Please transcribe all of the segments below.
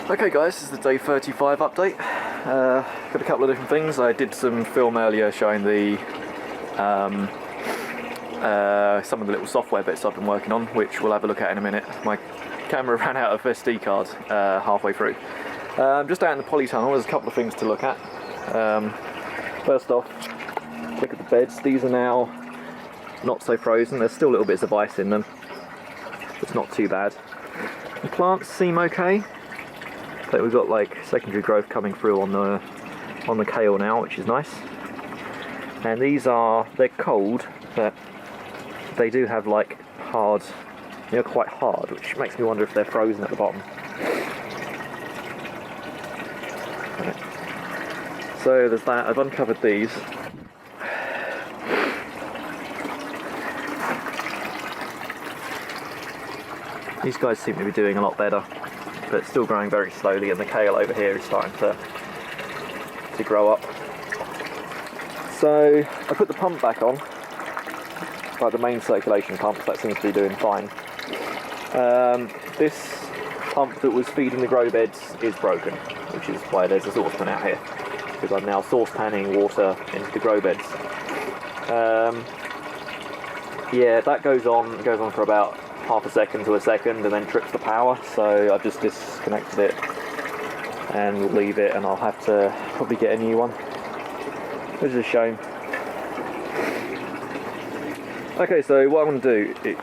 Okay guys, this is the day 35 update. Got a couple of different things. I did some film earlier showing the some of the little software bits I've been working on, which we'll have a look at in a minute. My camera ran out of SD card halfway through. Just out in the polytunnel, there's a couple of things to look at. First off, look at the beds. These are now not so frozen. There's still little bits of ice in them. It's not too bad. The plants seem okay. But we've got like secondary growth coming through on the kale now, which is nice. And they're cold, but they do have like hard, quite hard, which makes me wonder if they're frozen at the bottom. Right. So there's that. I've uncovered these. These guys seem to be doing a lot better, but still growing very slowly, and the kale over here is starting to grow up. So I put the pump back on, like the main circulation pump, that seems to be doing fine. This pump that was feeding the grow beds is broken, which is why there's a saucepan out here, because I'm now saucepanning water into the grow beds. Yeah, that goes on for about half a second to a second and then trips the power, so I've just disconnected it and we'll leave it, and I'll have to probably get a new one, which is a shame. Okay, so what I'm going to do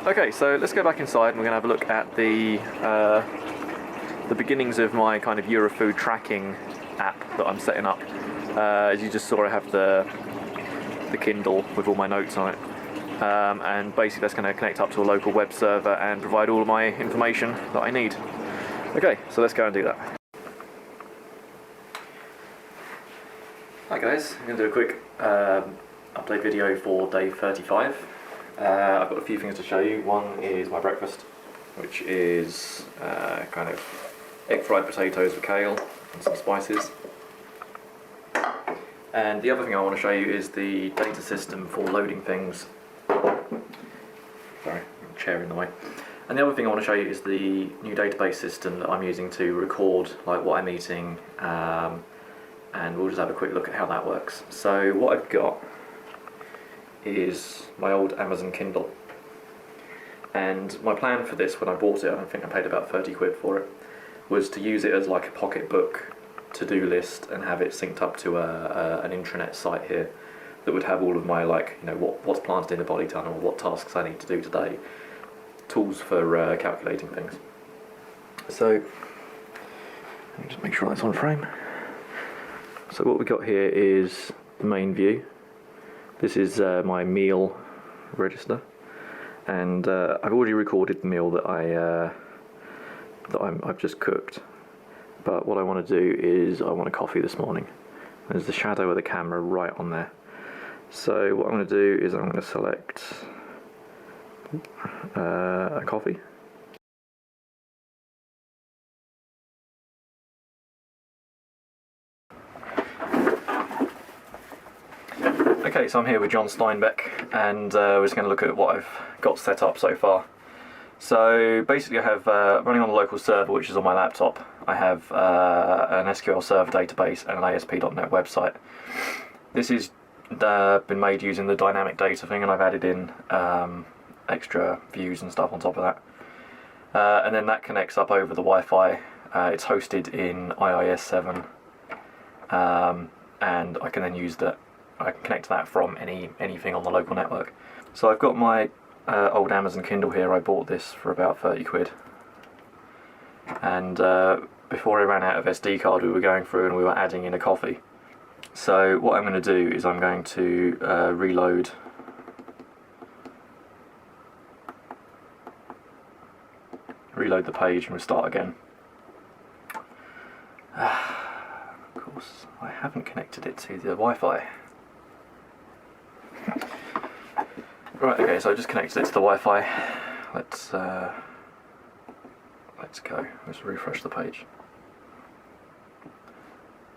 okay, so let's go back inside and we're going to have a look at the beginnings of my kind of Eurofood tracking app that I'm setting up. As you just saw, I have the Kindle with all my notes on it. And basically that's going to connect up to a local web server and provide all of my information that I need. Okay, so let's go and do that. Hi guys, I'm going to do a quick update video for day 35. I've got a few things to show you. One is my breakfast, which is kind of egg fried potatoes with kale and some spices. And the other thing I want to show you is the data system for loading things. Sorry, chair in the way. And the other thing I want to show you is the new database system that I'm using to record like what I'm eating, and we'll just have a quick look at how that works. So what I've got is my old Amazon Kindle, and my plan for this when I bought it, I think I paid about 30 quid for it, was to use it as like a pocketbook to-do list and have it synced up to an intranet site here that would have all of my, what's planted in the polytunnel, what tasks I need to do today, tools for calculating things. So, let me just make sure that's on frame. So what we got here is the main view. This is my meal register, and I've already recorded the meal that I've just cooked. But what I want to do is I want a coffee this morning. There's the shadow of the camera right on there. So what I'm going to do is I'm going to select a coffee. Okay, so I'm here with John Steinbeck, and we're just going to look at what I've got set up so far. So basically I have, running on the local server, which is on my laptop, I have an SQL Server database and an ASP.NET website. This is been made using the dynamic data thing, and I've added in extra views and stuff on top of that. And then that connects up over the Wi-Fi. It's hosted in IIS 7, and I can then use that. I can connect to that from anything on the local network. So I've got my old Amazon Kindle here. I bought this for about 30 quid. And before I ran out of SD card, we were going through and we were adding in a coffee. So what I'm going to do is I'm going to reload the page and we'll start again. Of course, I haven't connected it to the Wi-Fi. Right, okay, so I just connected it to the Wi-Fi. Let's go. Let's refresh the page.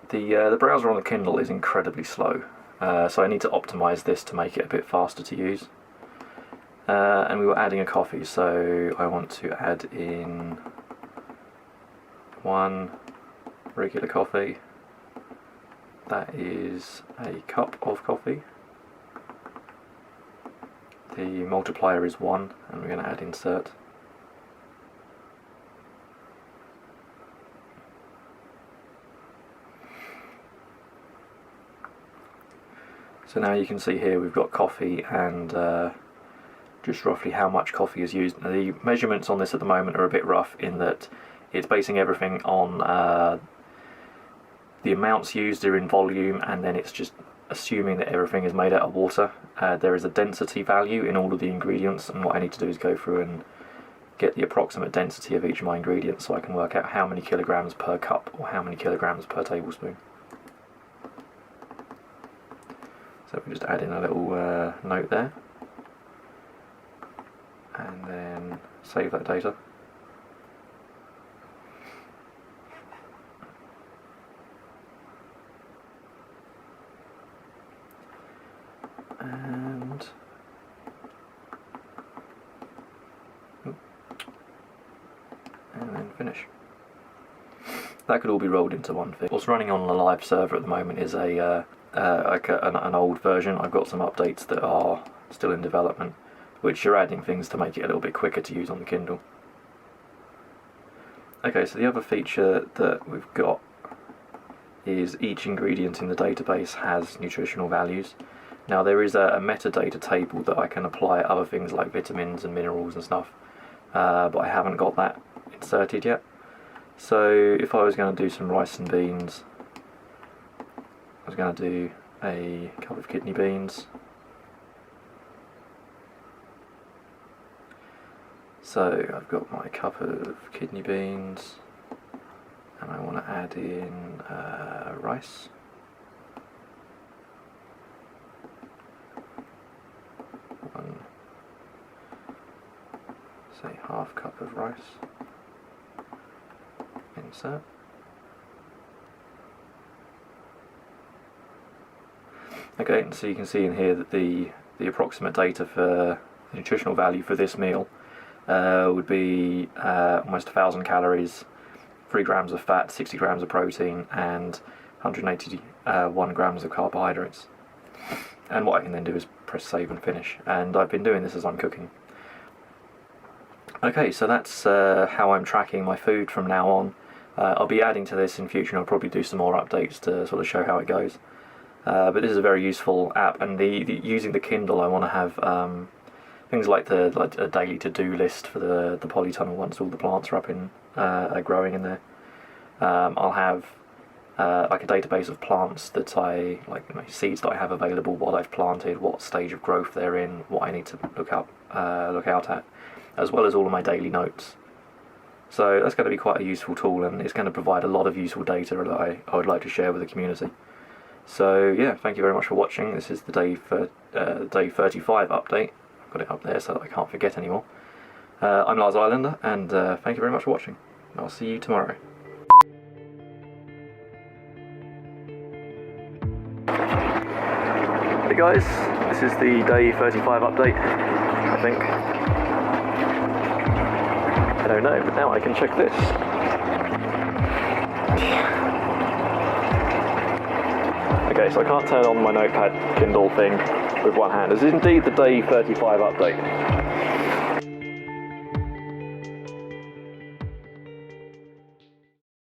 The browser on the Kindle is incredibly slow, so I need to optimize this to make it a bit faster to use. And we were adding a coffee, so I want to add in 1 regular coffee. That is a cup of coffee. The multiplier is 1, and we're going to add insert. So now you can see here we've got coffee and just roughly how much coffee is used. Now, the measurements on this at the moment are a bit rough in that it's basing everything on the amounts used are in volume, and then it's just assuming that everything is made out of water. There is a density value in all of the ingredients, and what I need to do is go through and get the approximate density of each of my ingredients so I can work out how many kilograms per cup or how many kilograms per tablespoon. So we just add in a little note there, and then save that data. And then finish. That could all be rolled into one thing. What's running on the live server at the moment is an old version. I've got some updates that are still in development, which are adding things to make it a little bit quicker to use on the Kindle. Okay, so the other feature that we've got is each ingredient in the database has nutritional values. Now there is a metadata table that I can apply other things like vitamins and minerals and stuff, but I haven't got that inserted yet. So if I was going to do some rice and beans, I was going to do a cup of kidney beans. So I've got my cup of kidney beans, and I want to add in rice. Say half cup of rice. Insert. Okay, and so you can see in here that the approximate data for the nutritional value for this meal would be almost 1,000 calories, 3 grams of fat, 60 grams of protein, and 181 grams of carbohydrates. And what I can then do is press save and finish. And I've been doing this as I'm cooking. Okay, so that's how I'm tracking my food from now on. I'll be adding to this in future, and I'll probably do some more updates to sort of show how it goes. But this is a very useful app, and using the Kindle, I want to have things like a daily to-do list for the polytunnel once all the plants are up in are growing in there. I'll have like a database of plants that I like, seeds that I have available, what I've planted, what stage of growth they're in, what I need to look out at, as well as all of my daily notes. So that's going to be quite a useful tool, and it's going to provide a lot of useful data that I would like to share with the community. So yeah, thank you very much for watching. This is the day 35 update. I've got it up there so that I can't forget anymore. I'm Lars Islander, and thank you very much for watching. I'll see you tomorrow. Hey guys, this is the day 35 update, I think. I don't know, but now I can check this. Okay, so I can't turn on my Notepad Kindle thing with one hand. This is indeed the day 35 update.